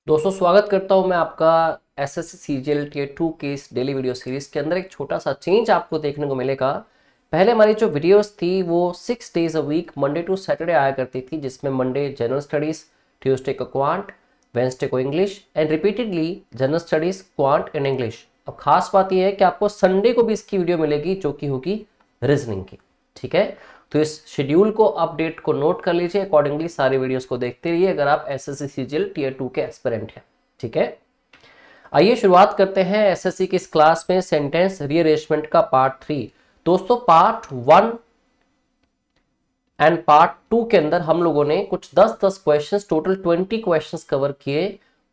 दोस्तों स्वागत करता हूं मैं आपका एसएससी सीजीएल टियर 2 की इस डेली वीडियो सीरीज के अंदर। एक छोटा सा चेंज आपको देखने को मिलेगा। पहले हमारी जो वीडियोस थी वो 6 days a week Monday to Saturday आया करती थी, जिसमें मंडे जनरल स्टडीज, ट्यूसडे को क्वांट, वेंसडे को English and repeatedly general studies, quant and English. अब खास बात यह है कि आपको संडे को भी इसकी वीडियो मिलेगी जो कि होगी रीजनिंग की। ठीक है, तो इस शेड्यूल को अपडेट को नोट कर लीजिए, अकॉर्डिंगली सारी वीडियोस को देखते रहिए अगर आप एसएससी सीजीएल टियर 2 के एस्पिरेंट हैं। ठीक है, आइए शुरुआत करते हैं एसएससी की इस क्लास में सेंटेंस रीअरेंजमेंट का पार्ट 3। दोस्तों पार्ट 1 एंड पार्ट 2 के अंदर हम लोगों ने कुछ 10-10 क्वेश्चंस, टोटल 20 क्वेश्चंस कवर किए।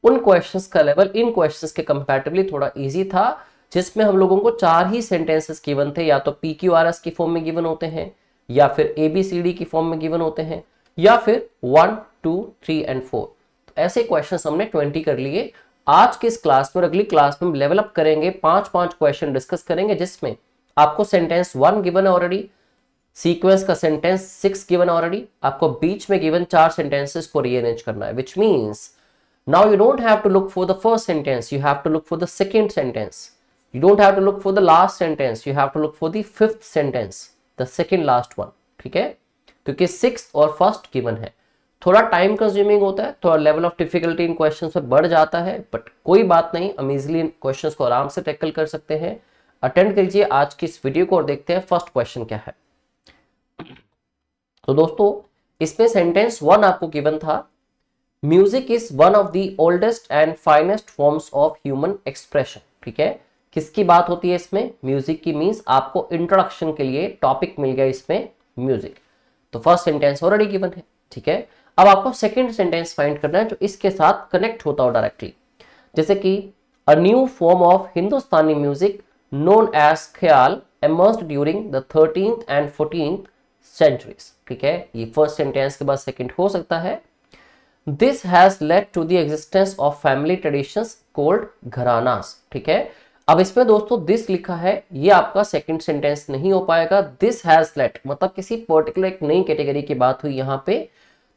उन क्वेश्चंस का लेवल इन क्वेश्चंस के कंपैरेटिवली थोड़ा इजी था, जिसमें हम लोगों को 4 ही सेंटेंसेस गिवन थे, या तो PQRS की फॉर्म में गिवन होते हैं, या फिर ABCD की फॉर्म में गिवन होते हैं, या फिर 1, 2, 3 एंड 4। तो ऐसे क्वेश्चंस हमने 20 कर लिए। आज की इस क्लास में और अगली क्लास में हम लेवल अप करेंगे, 5-5 क्वेश्चन डिस्कस करेंगे, जिसमें आपको सेंटेंस 1 गिवन है ऑलरेडी, सीक्वेंस का सेंटेंस 6 गिवन ऑलरेडी, आपको बीच में गिवन 4 सेंटेंसेस को रीअरेंज करना है, which means now you don't have to look for the first sentence, you have to look for the second sentence. You don't have to look for the last sentence, you have to look for the fifth sentence, the second last one. ठीक है, क्योंकि 6th और first given है। थोड़ा time consuming होता है, थोड़ा level of difficulty in questions पे बढ़ जाता है, बट कोई बात नहीं, हम इजीली क्वेश्चंस को आराम से टैकल कर सकते हैं। अटेंड कीजिए आज की इस वीडियो को और देखते हैं फर्स्ट क्वेश्चन क्या है। तो दोस्तों इसमें सेंटेंस 1 आपको गिवन था, music is one of the oldest and finest forms of human expression. ठीक है, किसकी बात होती है इसमें? म्यूजिक की। मींस आपको इंट्रोडक्शन के लिए टॉपिक मिल गया इसमें म्यूजिक। तो फर्स्ट सेंटेंस ऑलरेडी गिवन है। ठीक है, अब आपको सेकंड सेंटेंस फाइंड करना है जो इसके साथ कनेक्ट होता हो डायरेक्टली, जैसे कि a new form of Hindustani music known as khayal emerged during the 13th and 14th centuries. ठीक है, ये फर्स्ट सेंटेंस के बाद सेकंड हो सकता है। This has led to the existence of family traditions called gharanas. ठीक है, अब इसमें दोस्तों this लिखा है, ये आपका सेकंड सेंटेंस नहीं हो पाएगा। This has led मतलब किसी पर्टिकुलर एक नई कैटेगरी की बात हुई यहाँ पे,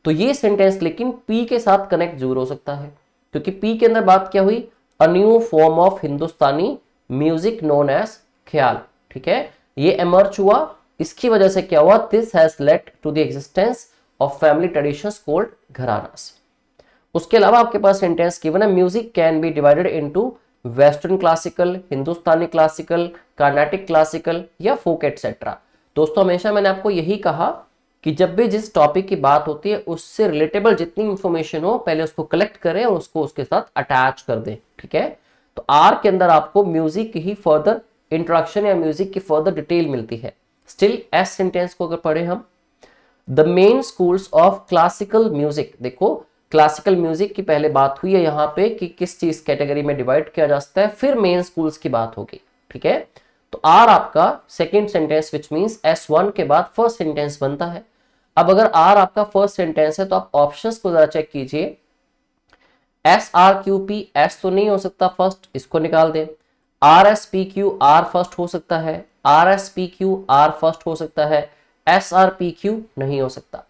तो ये सेंटेंस लेकिन P के साथ कनेक्ट जरूर हो सकता है, क्योंकि P के अंदर बात क्या हुई? A new form of Hindustani music known as khayal. ठीक है, ये एमर्ज हुआ, इसकी वजह से क्या हुआ? This has led to the existence of family traditions called gharanas. उसके अलावा आपके पास सेंटेंस गिवन है, music can be divided into western classical, Hindustani classical, Carnatic classical या फोक एटसेट्रा। दोस्तों हमेशा मैंने आपको यही कहा कि जब भी जिस टॉपिक की बात होती है उससे रिलेटेबल जितनी इंफॉर्मेशन हो पहले उसको कलेक्ट करें और उसको उसके साथ अटैच कर दें। ठीक है, तो आर के अंदर आपको म्यूजिक की ही फर्दर इंट्रोडक्शन या म्यूजिक की फर्दर डिटेल मिलती है। स्टिल एस सेंटेंस को अगर पढ़े हम, the main schools of classical music, देखो क्लासिकल म्यूजिक की पहले बात हुई है यहाँ पे कि किस चीज कैटेगरी में डिवाइड किया जा सकता है, फिर मेन स्कूल्स की बात होगी। ठीक है, तो आर आपका second sentence which means S1 के बाद फर्स्ट सेंटेंस बनता है। अब अगर आर आपका फर्स्ट सेंटेंस है तो आप ऑप्शंस को जरा चेक कीजिए। SRQP, एस तो नहीं हो सकता फर्स्ट, इसको निकाल दें। RSPQ, आर फर्स्ट हो सकता है। RSPQ, आर फर्स्ट हो सकता है। SRPQ नहीं हो सकता।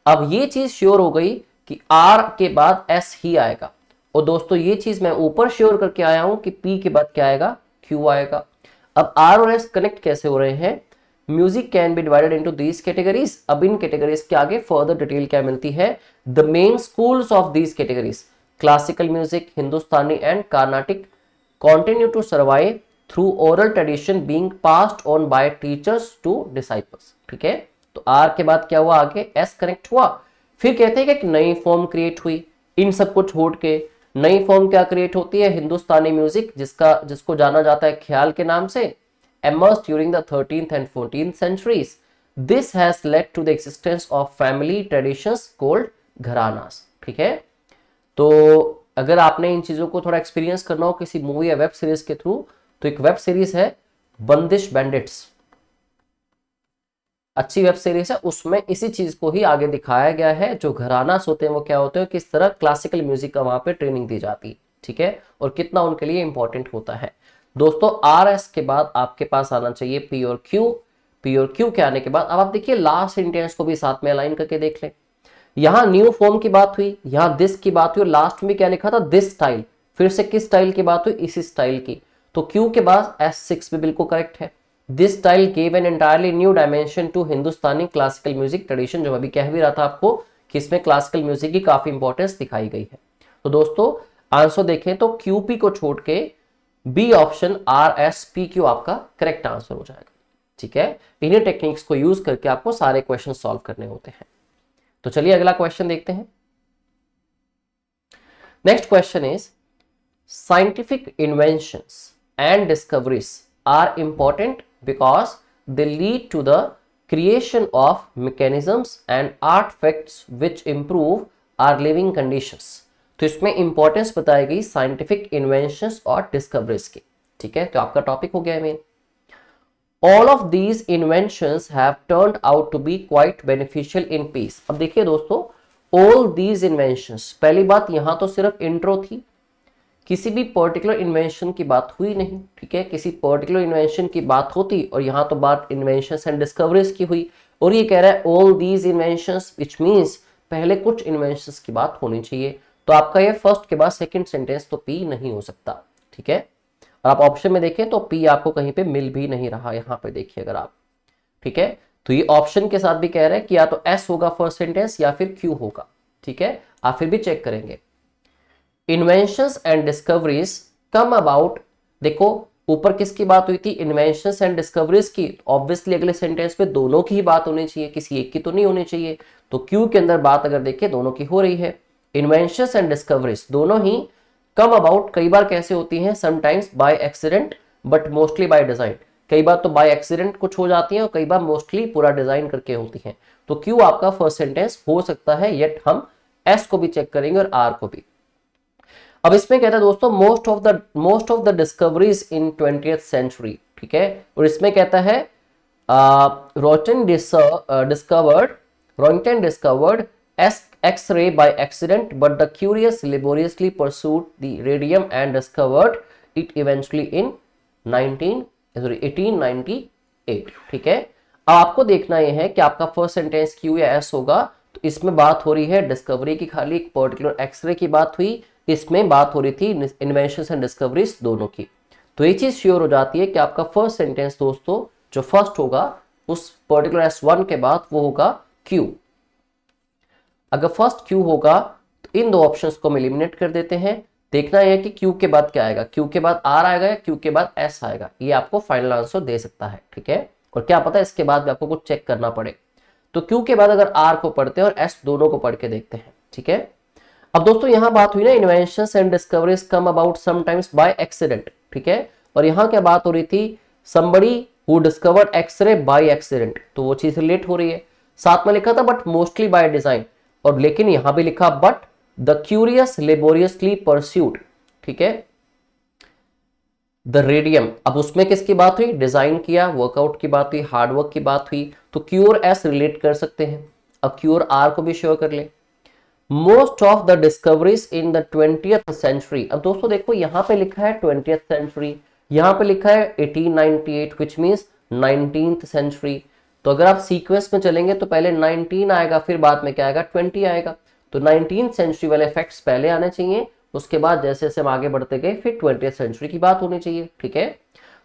अब ये चीज श्योर हो गई कि R के बाद S ही आएगा, और दोस्तों ये चीज मैं ऊपर श्योर करके आया हूं कि P के बाद क्या आएगा? Q आएगा। अब R और S कनेक्ट कैसे हो रहे हैं? Music can be divided into these categories. अब इन कैटेगरीज के आगे फर्दर डिटेल क्या मिलती है? The main schools of these categories, classical music, Hindustani and Carnatic, continue to survive through oral tradition being passed on by teachers to disciples. ठीक है, तो R के बाद क्या हुआ? आगे S कनेक्ट हुआ। फिर कहते हैं कि एक नई फॉर्म क्रिएट हुई, इन सब को छोड़ के। नई फॉर्म क्या क्रिएट होती है? हिंदुस्तानी म्यूजिक, जिसको जाना जाता है ख्याल के नाम से, emerged during the 13th and 14th centuries. This has led to the existence of family traditions called gharanas. ठीक है, तो अगर आपने इन चीजों को थोड़ा एक्सपीरियंस करना हो किसी मूवी या वेब सीरीज के थ्रू, तो एक वेब सीरीज है बंदिश बैंडिट्स, अच्छी वेब सीरीज है, उसमें इसी चीज को ही आगे दिखाया गया है। जो घरानास होते हैं वो क्या होते हैं, किस तरह क्लासिकल म्यूजिक का वहां पे ट्रेनिंग दी जाती है। ठीक है, और कितना उनके लिए इंपॉर्टेंट होता है। दोस्तों RS के बाद आपके पास आना चाहिए P और Q। P और Q के आने के बाद अब आप देखिए लास्ट सेंटेंस को भी साथ में अलाइन करके देख लें। यहां न्यू फॉर्म की बात हुई, यहां दिस की बात हुई, लास्ट में क्या लिखा था, दिस स्टाइल, फिर से किस स्टाइल की बात हुई, इसी स्टाइल की। तो क्यू के बाद S6 भी बिल्कुल करेक्ट है। This style gave an entirely new dimension to Hindustani classical music tradition, जो अभी कह भी रहा था आपको कि इसमें क्लासिकल म्यूजिक की काफी इंपॉर्टेंस दिखाई गई है। तो दोस्तों आंसर देखें तो QP को छोड़ के बी ऑप्शन RSPQ आपका करेक्ट आंसर हो जाएगा। ठीक है, इन्हीं टेक्निक्स को यूज करके आपको सारे क्वेश्चन सॉल्व करने होते हैं। तो चलिए अगला क्वेश्चन देखते हैं। Next question is scientific inventions and discoveries are important because they lead to the creation of mechanisms and artifacts which improve our living conditions। तो इसमें इंपॉर्टेंस बताई गई साइंटिफिक इन्वेंशंस और डिस्कवरीज की। ठीक है, तो आपका टॉपिक हो गया main. All of these inventions have turned out to be quite beneficial in peace। अब देखिए दोस्तों, all these inventions, पहली बात यहां तो सिर्फ इंट्रो थी, किसी भी पर्टिकुलर इन्वेंशन की बात हुई नहीं। ठीक है, किसी पर्टिकुलर इन्वेंशन की बात होती और यहां तो बात इन्वेंशंस एंड डिस्कवरीज की हुई, और ये कह रहा है all these inventions, which means पहले कुछ इन्वेंशंस की बात होनी चाहिए। तो आपका ये फर्स्ट के बाद सेकंड सेंटेंस तो पी नहीं हो सकता। ठीक है, और आप ऑप्शन में देखें तो पी आपको कहीं पे मिल भी नहीं रहा, यहां पे देखिए अगर आप। ठीक है, तो ये ऑप्शन के साथ भी कह रहे हैं कि या तो एस होगा फर्स्ट सेंटेंस या फिर क्यू होगा। ठीक है, आप फिर भी चेक करेंगे। Inventions and discoveries come about, देखो ऊपर किसकी बात हुई थी, इन्वेंशंस एंड डिस्कवरीज की। ऑब्वियसली अगले सेंटेंस में दोनों की ही बात होनी चाहिए, किसी एक की तो नहीं होनी चाहिए। तो क्यू के अंदर बात अगर देखें दोनों की हो रही है। इन्वेंशंस एंड डिस्कवरीज दोनों ही कम अबाउट कई बार कैसे होती हैं, sometimes by accident but mostly by design. कई बार तो बाय एक्सीडेंट कुछ हो जाती है और कई बार मोस्टली पूरा डिजाइन करके होती हैं। तो क्यू आपका फर्स्ट सेंटेंस हो सकता है, येट हम एस को भी चेक करेंगे और आर को भी। अब इसमें कहता है दोस्तों most of the discoveries in 20th century. ठीक है, और इसमें कहता है Roentgen discovered X-ray by accident, but the curious laboriously pursued the radium and discovered it eventually in 1898। ठीक है, अब आपको देखना यह है कि आपका फर्स्ट सेंटेंस क्यू या एस होगा। तो इसमें बात हो रही है डिस्कवरी की, खाली एक पर्टिकुलर एक्सरे की बात हुई, इसमें बात हो रही थी इन्वेंशंस एंड डिस्कवरीज दोनों की। तो ये चीज श्योर हो जाती है कि आपका फर्स्ट सेंटेंस दोस्तों जो फर्स्ट होगा उस पर्टिकुलर S1 के बाद वो होगा क्यू। अगर फर्स्ट क्यू होगा तो इन दो ऑप्शंस को हम एलिमिनेट कर देते हैं। देखना है कि क्यू के बाद क्या आएगा, क्यू के बाद आर आएगा या क्यू के बाद एस आएगा, ये आपको फाइनल आंसर दे सकता है। ठीक है, और क्या पता है इसके बाद भी आपको कुछ चेक करना पड़े। तो क्यू के बाद अगर आर को पढ़ते हैं और एस दोनों को पढ़ के देखते हैं। ठीक है, अब दोस्तों यहां बात हुई ना inventions and discoveries come about sometimes by accident. ठीक है, और यहां क्या बात हो रही थी, somebody who discovered X-ray by accident, तो वो चीज रिलेट हो रही है। साथ में लिखा था बट मोस्टली बाय डिजाइन, और लेकिन यहां भी लिखा but the curious laboriously pursued. ठीक है, द रेडियम, अब उसमें किसकी बात हुई, डिजाइन किया, वर्कआउट की बात हुई, हार्डवर्क की बात हुई, तो क्यू और एस रिलेट कर सकते हैं। अब क्यू और आर को भी श्योर कर ले। Most of the discoveries in the 20th century, अब दोस्तों देखो यहां पे लिखा है 20th सेंचुरी, यहां पे लिखा है 1898 व्हिच मींस 19th सेंचुरी। तो अगर आप सीक्वेंस में चलेंगे तो पहले 19 आएगा, फिर बाद में क्या आएगा 20 आएगा। तो 19th सेंचुरी वाले फैक्ट्स पहले आने चाहिए, उसके बाद जैसे जैसे हम आगे बढ़ते गए फिर 20th सेंचुरी की बात होनी चाहिए। ठीक है,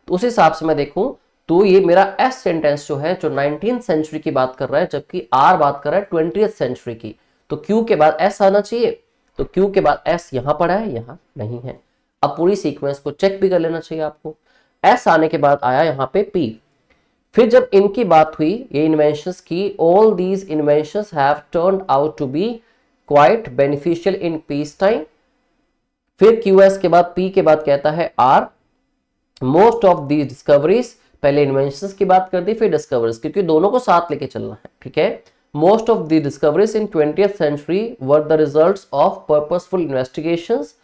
तो उस हिसाब से मैं देखूं तो ये मेरा एस सेंटेंस जो है जो 19th सेंचुरी की बात कर रहा है, जबकि आर बात कर रहा है 20th सेंचुरी की। तो क्यू के बाद एस आना चाहिए, तो क्यू के बाद एस यहां पड़ा है, यहां नहीं है। अब पूरी सीक्वेंस को चेक भी कर लेना चाहिए आपको। एस आने के बाद आया यहां पे पी, फिर जब इनकी बात हुई ये इन्वेंशंस की, all these inventions have turned out to be quite beneficial in peace time. फिर क्यूएस के बाद पी के बाद कहता है R, most of these discoveries, पहले इन्वेंशंस की बात कर दी फिर डिस्कवरीज, क्योंकि दोनों को साथ लेके चलना है। ठीक है, most of the discoveries in 20th century were the results of purposeful investigations,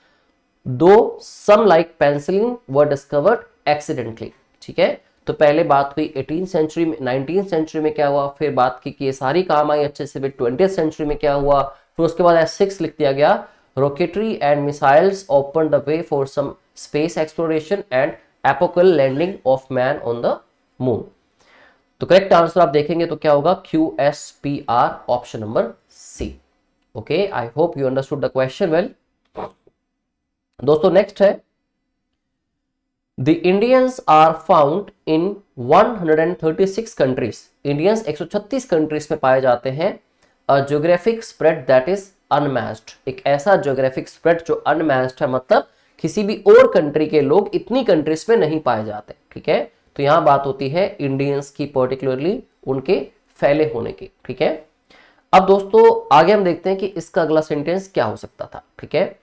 though some like penicillin were discovered accidentally. ठीक है, तो पहले बात हुई 18th सेंचुरी में, 19th सेंचुरी में क्या हुआ, फिर बात की कि ये सारी काम आई अच्छे से, फिर 20th सेंचुरी में क्या हुआ, फिर उसके बाद S6 लिख दिया गया, rocketry and missiles open the way for some space exploration and epochal landing of man on the moon. तो करेक्ट आंसर आप देखेंगे तो क्या होगा QSPR, option number C. Okay, I hope you understood the question well. दोस्तों next है, the Indians are found in 136 countries. Indians 136 countries में पाए जाते हैं। A geographic spread that is unmatched, एक ऐसा ज्योग्राफिक स्प्रेड जो अनमैच्ड है, मतलब किसी भी और कंट्री के लोग इतनी कंट्रीज में नहीं पाए जाते। ठीक है, तो यहां बात होती है इंडियंस की, पर्टिकुलरली उनके फैले होने की। ठीक है, अब दोस्तों आगे हम देखते हैं कि इसका अगला सेंटेंस क्या हो सकता था। ठीक है,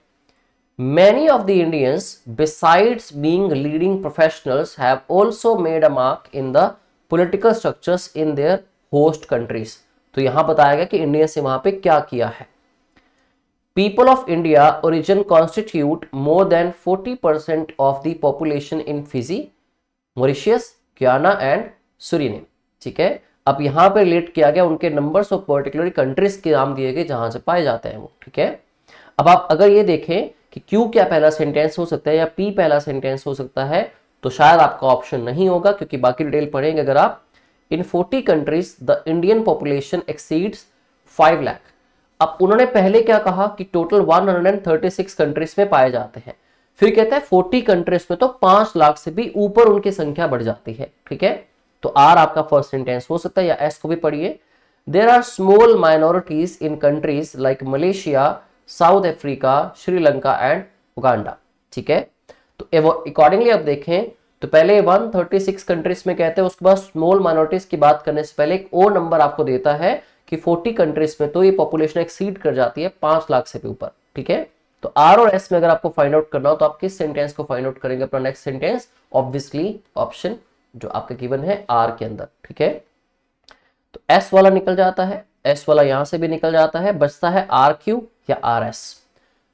many of the Indians besides being leading professionals have also made a mark in the political structures in their host countries। तो यहां बताया गया कि इंडियंस ने वहां पे क्या किया है। People of India origin constitute more than 40% of the population in Fiji, Mauritius, Guyana and Suriname। ठीक है, अब यहां पे रिलेट किया गया उनके नंबर्स और पर्टिकुलर कंट्रीज के नाम दिए गए जहां से पाए जाते हैं वो। ठीक है, अब आप अगर ये देखें कि क्यू क्या पहला सेंटेंस हो सकता है या पी पहला सेंटेंस हो सकता है, तो शायद आपका ऑप्शन नहीं होगा, क्योंकि बाकी डिटेल पढ़ेंगे अगर आप। इन 40 countries the Indian population exceeds 5 lakh. अब उन्होंने पहले क्या कहा कि टोटल 136 कंट्रीज में पाए जाते हैं, फिर कहता है 40 कंट्रीज में तो 5 लाख से भी ऊपर उनकी संख्या बढ़ जाती है। ठीक है, तो आर आपका फर्स्ट सेंटेंस हो सकता है, या एस को भी पढ़िए। There are small minorities in countries like Malaysia, South Africa, Sri Lanka and Uganda. ठीक है, तो अकॉर्डिंगली अब देखें तो पहले 136 कंट्रीज में कहते हैं, उसके बाद स्मॉल माइनॉरिटीज की बात करने से पहले एक और नंबर आपको देता है कि 40 कंट्रीज में तो ये पॉपुलेशन एक्सीड कर जाती है 5 लाख से भी ऊपर। ठीक है, तो आर और एस में अगर आपको फाइंड आउट करना हो तो आप किस सेंटेंस को फाइंड आउट करेंगे अपना नेक्स्ट सेंटेंस? ऑब्वियसली ऑप्शन जो आपका गिवन है आर के अंदर। ठीक है, तो एस वाला निकल जाता है, एस वाला यहां से भी निकल जाता है, बचता है आर क्यू या आर एस।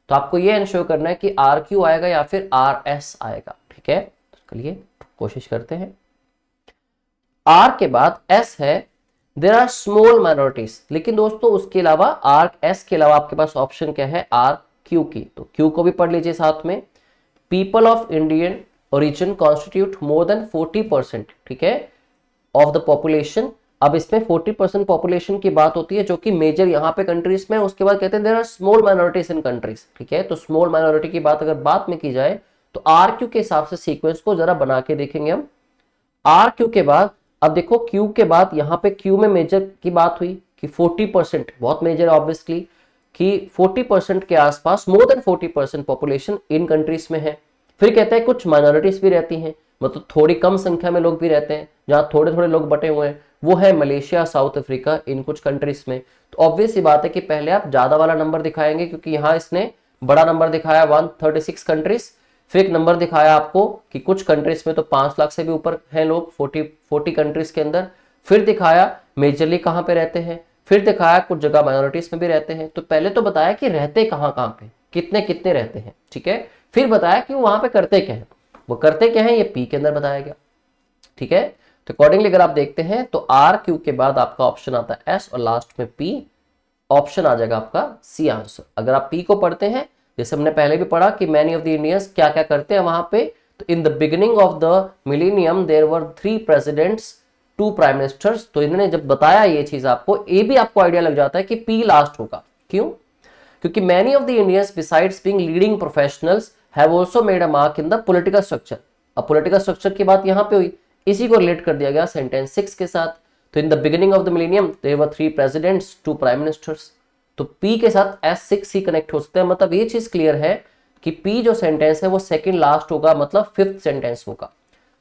तो आपको ये इंश्योर करना है कि आर क्यू आएगा या फिर आर एस आएगा। ठीक है, तो इसके लिए कोशिश करते हैं। आर के बाद एस है, देयर आर स्मॉल माइनॉरिटीज, लेकिन दोस्तों उसके अलावा आर एस के अलावा आपके पास ऑप्शन क्या है? आर क्यू की। तो क्यू को भी पढ़ लीजिए साथ में। People of Indian origin constitute more than 40%, ठीक है, ऑफ द पॉपुलेशन। अब इसमें 40% पॉपुलेशन की बात होती है जो कि मेजर यहाँ पे कंट्रीज में। उसके बाद कहते हैं there are small minorities in countries. ठीक है, तो स्मॉल माइनॉरिटी की बात अगर बात में की जाए तो आर क्यू के हिसाब से सीक्वेंस को जरा बना के देखेंगे हम। आर क्यू के बाद अब देखो क्यू के बाद यहाँ पे क्यू में मेजर की बात हुई कि 40%, बहुत मेजर है ऑब्वियसली, कि 40% के आसपास, more than 40% population in countries में है। फिर कहता है कुछ माइनॉरिटीज भी रहती हैं, मतलब थोड़ी कम संख्या में लोग भी रहते हैं, जहाँ थोड़े थोड़े लोग बटे हुए हैं, वो है मलेशिया, साउथ अफ्रीका, इन कुछ कंट्रीज में। तो ऑब्वियस सी बात है कि पहले आप ज्यादा वाला नंबर दिखाएंगे, क्योंकि यहाँ इसने बड़ा नंबर दिखाया 136 कंट्रीज, फिर एक नंबर दिखाया आपको कि कुछ कंट्रीज में तो 5 लाख से भी ऊपर हैं लोग 40 कंट्रीज के अंदर, फिर दिखाया मेजरली कहाँ पे रहते हैं, फिर दिखाया कुछ जगह माइनॉरिटीज में भी रहते हैं। तो पहले तो बताया कि रहते कहाँ कहाँ पे, कितने कितने रहते हैं, ठीक है, फिर बताया कि वो वहां पे करते क्या है। वो करते क्या है ये पी के अंदर बताया गया। ठीक है, तो अकॉर्डिंगली अगर आप देखते हैं तो आर क्यू के बाद आपका ऑप्शन आता है एस और लास्ट में पी, ऑप्शन आ जाएगा आपका सी आंसर। अगर आप पी को पढ़ते हैं, जैसे हमने पहले भी पढ़ा कि मैनी ऑफ द इंडियंस क्या क्या करते हैं वहां पे, तो in the beginning of the millennium there were 3 presidents 2 prime ministers. तो इन्होंने जब बताया ये चीज आपको, ये भी आपको आइडिया लग जाता है कि पी लास्ट होगा। क्यों? क्योंकि many of the Indians besides being leading professionals have also made a mark in the political structure. अब पॉलिटिकल स्ट्रक्चर की बात यहां पे हुई, इसी को रिलेट कर दिया गया सेंटेंस 6 के साथ। तो in the beginning of the millennium there were 3 presidents 2 prime ministers. तो पी के साथ S6 ही कनेक्ट हो सकते हैं। मतलब ये चीज क्लियर है कि पी जो सेंटेंस है वो सेकंड लास्ट होगा, मतलब 5th सेंटेंस होगा।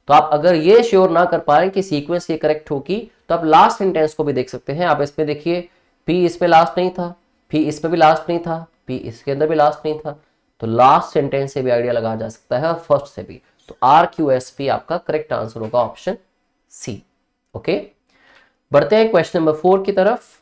तो आप अगर ये श्योर ना कर पा रहे कि सीक्वेंस ये करेक्ट होगी, तो आप लास्ट सेंटेंस को भी देख सकते हैं। आप इसमें देखिए, पी इसमें लास्ट नहीं था, पी इसमें भी लास्ट नहीं था, पी इसके अंदर भी लास्ट नहीं था। तो लास्ट सेंटेंस से भी आइडिया लगाया जा सकता है और फर्स्ट से भी। तो आर क्यू एस पी आपका करेक्ट आंसर होगा ऑप्शन सी। ओके, बढ़ते हैं क्वेश्चन नंबर 4 की तरफ।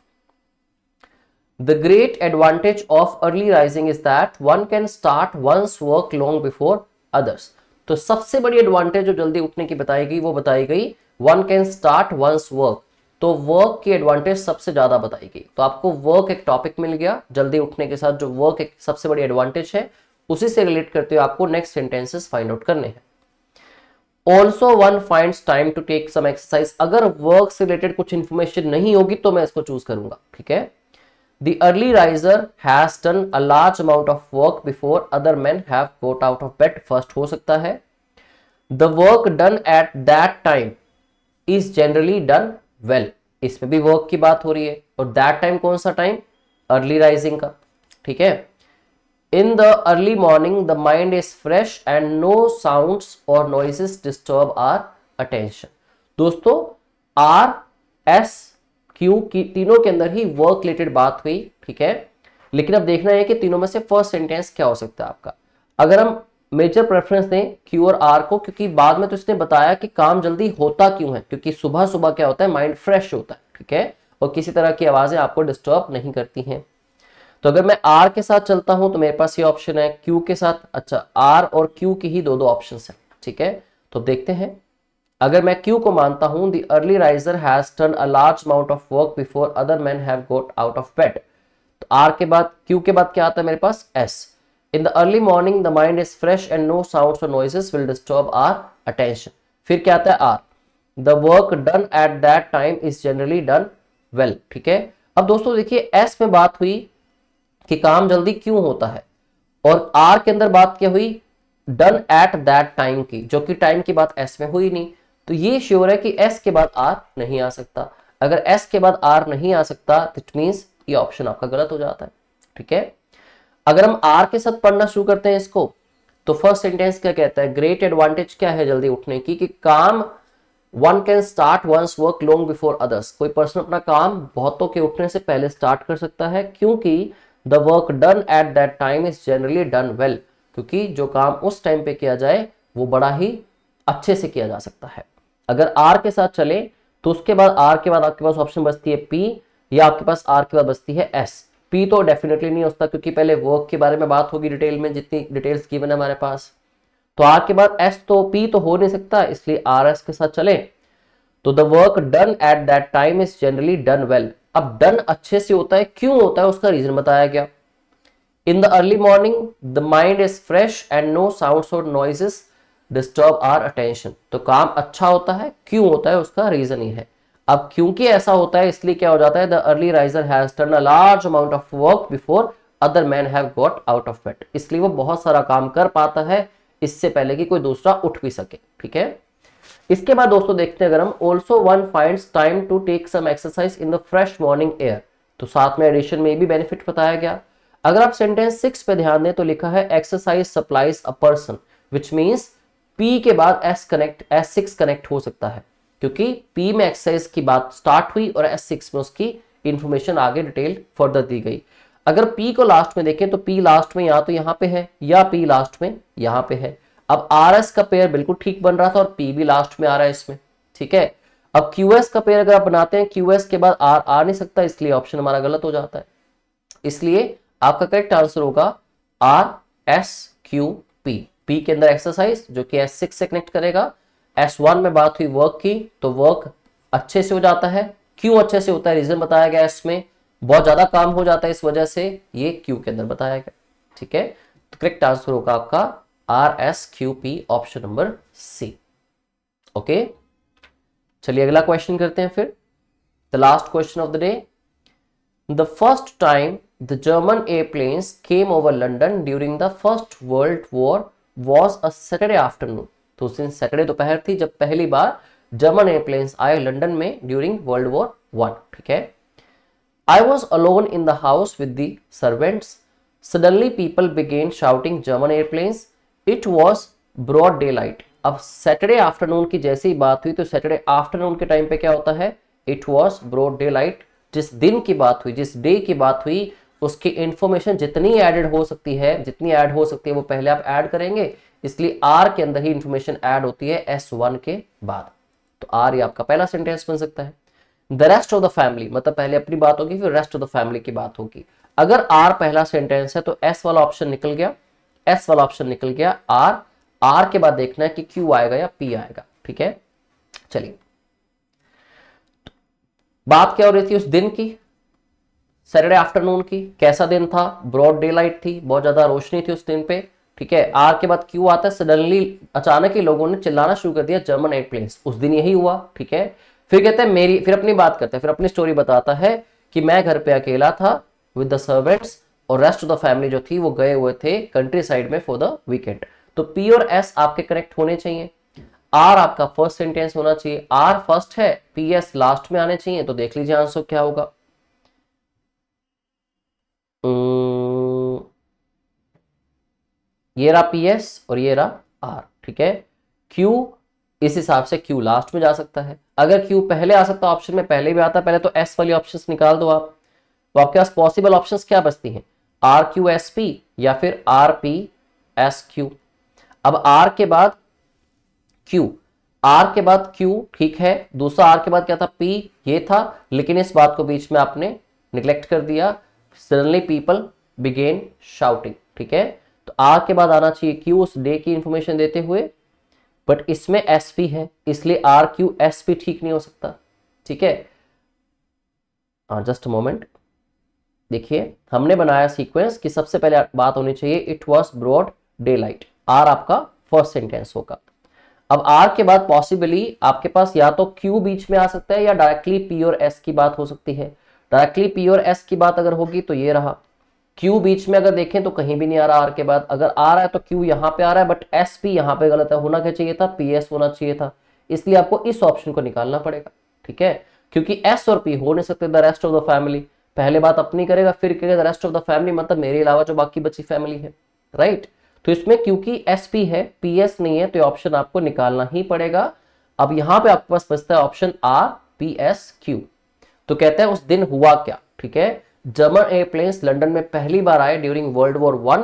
The great advantage of early rising is that one can start one's work long before others। तो सबसे बड़ी एडवांटेज जो जल्दी उठने की बताई गई वो बताई गई one can start one's work। तो वर्क की एडवांटेज सबसे ज्यादा बताई गई। तो आपको वर्क एक टॉपिक मिल गया, जल्दी उठने के साथ जो वर्क एक सबसे बड़ी एडवांटेज है, उसी से रिलेट करते हुए आपको नेक्स्ट सेंटेंसेस फाइंड आउट करने हैं। Also one finds time to take some exercise. अगर वर्क से रिलेटेड कुछ इंफॉर्मेशन नहीं होगी तो मैं इसको चूज करूंगा। ठीक है, The early riser has done a large amount of work before other men have got out of bed. First हो सकता है. The work done at that time is generally done well. इसमें भी वर्क की बात हो रही है और दैट टाइम कौन सा टाइम, अर्ली राइजिंग का. ठीक है. In the early morning the mind is fresh and no sounds or noises disturb our attention. दोस्तों आर एस क्यू की तीनों के अंदर ही वर्क रिलेटेड बात हुई. ठीक है. लेकिन अब देखना है कि तीनों में से फर्स्ट सेंटेंस क्या हो सकता है आपका. अगर हम मेजर प्रेफरेंस दें क्यू और आर को, क्योंकि बाद में तो इसने बताया कि काम जल्दी होता क्यों है, क्योंकि सुबह सुबह क्या होता है, माइंड फ्रेश होता है. ठीक है. और किसी तरह की आवाजें आपको डिस्टर्ब नहीं करती हैं. तो अगर मैं आर के साथ चलता हूं तो मेरे पास ये ऑप्शन है. क्यू के साथ, अच्छा आर और क्यू की ही दो ऑप्शन है. ठीक है. तो देखते हैं. अगर मैं क्यू को मानता हूं, the early riser has done a large amount of work before other men have got out of bed. तो आर के बाद, क्यू के बाद क्या आता है मेरे पास, S. In the early morning, the mind is fresh and no sounds or noises will disturb our attention. फिर क्या आता है R. The work done at that time is generally done well. ठीक है. अब दोस्तों देखिए S में बात हुई कि काम जल्दी क्यों होता है, और R के अंदर बात क्या हुई, done at that time की, जो कि टाइम की बात S में हुई नहीं. तो ये श्योर है कि S के बाद R नहीं आ सकता. अगर S के बाद R नहीं आ सकता, दैट मींस ये ऑप्शन आपका गलत हो जाता है. ठीक है. अगर हम आर के साथ पढ़ना शुरू करते हैं इसको, तो फर्स्ट सेंटेंस क्या कहता है, ग्रेट एडवांटेज क्या है जल्दी उठने की, कि काम one can start once work long before others. कोई पर्सन अपना काम बहुतों के उठने से पहले स्टार्ट कर सकता है, क्योंकि the work done at that time is generally done well. क्योंकि जो काम उस टाइम पे किया जाए वो बड़ा ही अच्छे से किया जा सकता है. अगर आर के साथ चले तो उसके बाद आर के बाद आपके पास ऑप्शन बचती है पी, या आपके पास आर के बाद बचती है एस. पी तो डेफिनेटली नहीं होता, क्योंकि पहले वर्क के बारे में बात होगी डिटेल में, जितनी डिटेल्स गिवन है हमारे पास. तो आर के बाद एस, तो पी तो हो नहीं सकता, इसलिए आर एस के साथ चले. तो the work done at that time is generally done well. अब डन अच्छे से होता है, क्यों होता है उसका रीजन बताया गया. In the early morning the mind is fresh and no sounds or noises disturb our attention. तो काम अच्छा होता है, क्यों होता है उसका रीजन ही है. अब क्योंकि ऐसा होता है इसलिए क्या हो जाता है, the early riser has done a large amount of work before other man have got out of bed. इसलिए वो बहुत सारा काम कर पाता है इससे पहले कि कोई दूसरा उठ भी सके. ठीक है. इसके बाद दोस्तों देखते हैं, अगर हम also one finds time to take some exercise in the fresh morning air, तो साथ में एडिशन में भी बेनिफिट बताया गया. अगर आप सेंटेंस 6 पे ध्यान दें तो लिखा है exercise supplies a person, which means P के बाद S6 कनेक्ट हो सकता है, क्योंकि P में एक्सरसाइज की बात स्टार्ट हुई और S6 में उसकी इंफॉर्मेशन आगे डिटेल फर्दर दी गई. अगर P को लास्ट में देखें तो P लास्ट में या तो यहां पे है, या P लास्ट में यहां पे है. अब RS का पेयर बिल्कुल ठीक बन रहा था और P भी लास्ट में आ रहा है इसमें. ठीक है. अब QS का पेयर अगर आप बनाते हैं, QS के बाद R आ नहीं सकता, इसलिए ऑप्शन हमारा गलत हो जाता है. इसलिए आपका करेक्ट आंसर होगा RSQP. P के अंदर एक्सरसाइज जो कि S6 से कनेक्ट करेगा. S1 में बात हुई वर्क की, तो वर्क अच्छे से हो जाता है. क्यों अच्छे से होता है, रीजन बताया गया. इसमें बहुत ज्यादा काम हो जाता है इस वजह से, ये क्यू के अंदर बताया गया. ठीक है. तो करेक्ट आंसर होगा आपका RSQP, option number C. Okay. चलिए अगला क्वेश्चन करते हैं फिर. The last question of the day. The first time the German airplanes came over London during the first world war was a Saturday afternoon. तो उस दिन सैटरडे दोपहर थी जब पहली बार जर्मन एयरप्लेन्स आए लंदन में ड्यूरिंग वर्ल्ड वॉर 1. ठीक है. I was alone in the house with the servants. Suddenly people begin shouting German airplanes. It was broad day light. अब सैटरडे आफ्टरनून की जैसी बात हुई तो सैटरडे आफ्टरनून के टाइम पे क्या होता है, it was broad day light. जिस दिन की बात हुई, जिस डे की बात हुई, उसकी इंफॉर्मेशन जितनी एडेड हो सकती है, जितनी ऐड हो सकती है वो पहले आप ऐड करेंगे. इसलिए आर के अंदर ही इंफॉर्मेशन ऐड होती है S1 के बाद. तो आर ये आपका पहला सेंटेंस बन सकता है. The rest of the family, मतलब पहले अपनी बात होगी फिर रेस्ट ऑफ द फैमिली की बात होगी. अगर आर पहला सेंटेंस है तो S वाला ऑप्शन निकल गया, S वाला ऑप्शन निकल गया. आर के बाद देखना है कि क्यू आएगा या पी आएगा. ठीक है. चलिए बात क्या हो रही थी उस दिन की, सैटरडे आफ्टरनून की. कैसा दिन था, ब्रॉड डे लाइट थी, बहुत ज्यादा रोशनी थी उस दिन पे. ठीक है. आर के बाद क्यू आता है, सडनली अचानक ही लोगों ने चिल्लाना शुरू कर दिया जर्मन एयरप्लेन्स. उस दिन यही हुआ. ठीक है. फिर कहते हैं फिर अपनी बात करते हैं, फिर अपनी स्टोरी बताता है कि मैं घर पे अकेला था, विद द सर्वेंट्स, और रेस्ट ऑफ द फैमिली जो थी वो गए हुए थे कंट्री साइड में फॉर द वीकेंड। तो पी और एस आपके करेक्ट होने चाहिए। आर आपका फर्स्ट सेंटेंस होना चाहिए, आर फर्स्ट है, पी एस लास्ट में आने चाहिए। तो देख लीजिए आंसर क्या होगा। ये रहा पी एस और ये रहा आर, ठीक है। क्यू इस हिसाब से क्यू लास्ट में जा सकता है, अगर क्यू पहले आ सकता ऑप्शन में पहले भी आता, पहले तो एस वाली ऑप्शंस निकाल दो आप। तो आपके पास पॉसिबल ऑप्शंस क्या बचती हैं, आर क्यू एस पी या फिर आर पी एस क्यू। अब आर के बाद क्यू, आर के बाद क्यू, ठीक है, दूसरा आर के बाद क्या था, पी, ये था, लेकिन इस बात को बीच में आपने निग्लेक्ट कर दिया। सडनली पीपल बिगेन शाउटिंग, ठीक है। तो आर के बाद आना चाहिए क्यू उस डे की इंफॉर्मेशन देते हुए, बट इसमें एस पी है इसलिए आर क्यू एस पी ठीक नहीं हो सकता, ठीक है। जस्ट मोमेंट, देखिए हमने बनाया सीक्वेंस कि सबसे पहले बात होनी चाहिए it was broad daylight, R आपका फर्स्ट सेंटेंस होगा। अब आर के बाद पॉसिबली आपके पास या तो क्यू बीच में आ सकता है या डायरेक्टली पी और एस की बात हो सकती है। डायरेक्टली पी और एस की बात अगर होगी तो ये रहा, क्यू बीच में अगर देखें तो कहीं भी नहीं आ रहा आर के बाद, अगर आ रहा है तो क्यू यहां पे आ रहा है, बट एस पी यहां पे गलत है, होना क्या चाहिए था, पी एस होना चाहिए था, इसलिए आपको इस ऑप्शन को निकालना पड़ेगा, ठीक है। क्योंकि एस और पी हो नहीं सकते the rest of the family, पहले बात अपनी करेगा फिर कहेगा the rest of the family, मतलब मेरे अलावा जो बाकी बची फैमिली है, राइट। तो इसमें क्योंकि एस पी है पी एस नहीं है तो ऑप्शन आपको निकालना ही पड़ेगा। अब यहां पे आपके पास बचता है option R P S Q. तो कहते हैं उस दिन हुआ क्या, ठीक है। जर्मन एयरप्लेन्स लंदन में पहली बार आए ड्यूरिंग वर्ल्ड वॉर 1।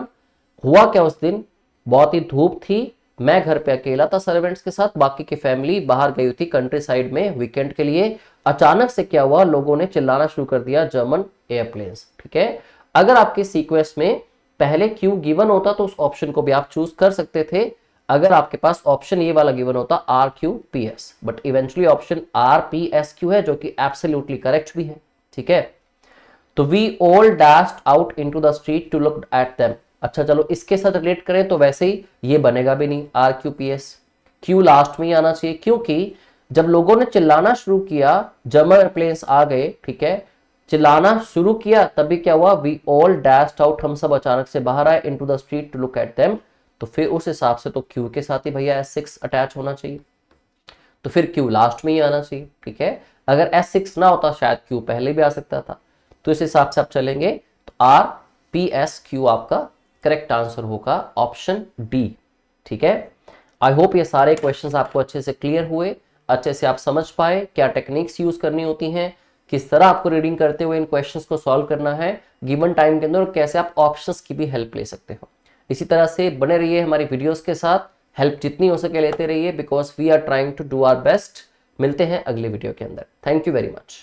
हुआ क्या उस दिन, बहुत ही धूप थी, मैं घर पे अकेला था सर्वेंट्स के साथ, बाकी की फैमिली बाहर गई थी कंट्री साइड में वीकेंड के लिए। अचानक से क्या हुआ, लोगों ने चिल्लाना शुरू कर दिया जर्मन एयरप्लेन्स, ठीक है। अगर आपके सीक्वेंस में पहले क्यू गिवन होता तो उस ऑप्शन को भी आप चूज कर सकते थे, अगर आपके पास ऑप्शन ये वाला गिवन होता R Q P S, but eventually option R P S Q है जो कि एब्सोल्युटली करेक्ट भी है, ठीक है। तो we all dashed out into the street to look at them. अच्छा चलो इसके साथ रिलेट करें तो वैसे ही ये बनेगा भी नहीं, R Q P S, Q last में ही आना चाहिए, क्योंकि जब लोगों ने चिल्लाना शुरू किया जर्मन एयरप्लेन्स आ गए, ठीक है, चिल्लाना शुरू किया तभी क्या हुआ, वी ऑल डैश्ड आउट, हम सब अचानक से बाहर आए, into the street to look at them. तो फिर उस हिसाब से तो क्यू के साथ ही भैया S6 अटैच होना चाहिए, तो फिर क्यू लास्ट में ही आना चाहिए, ठीक है। अगर S6 ना होता शायद क्यू पहले भी आ सकता था, तो इस हिसाब से आप चलेंगे तो आर पी एस क्यू आपका करेक्ट आंसर होगा ऑप्शन डी, ठीक है। आई होप ये सारे क्वेश्चंस आपको अच्छे से क्लियर हुए, अच्छे से आप समझ पाए क्या टेक्निक्स यूज करनी होती हैं, किस तरह आपको रीडिंग करते हुए इन क्वेश्चंस को सॉल्व करना है गिवन टाइम के अंदर, और कैसे आप ऑप्शंस की भी हेल्प ले सकते हो। इसी तरह से बने रहिए हमारी वीडियोस के साथ, हेल्प जितनी हो सके लेते रहिए, because we are trying to do our best. मिलते हैं अगले वीडियो के अंदर, थैंक यू वेरी मच।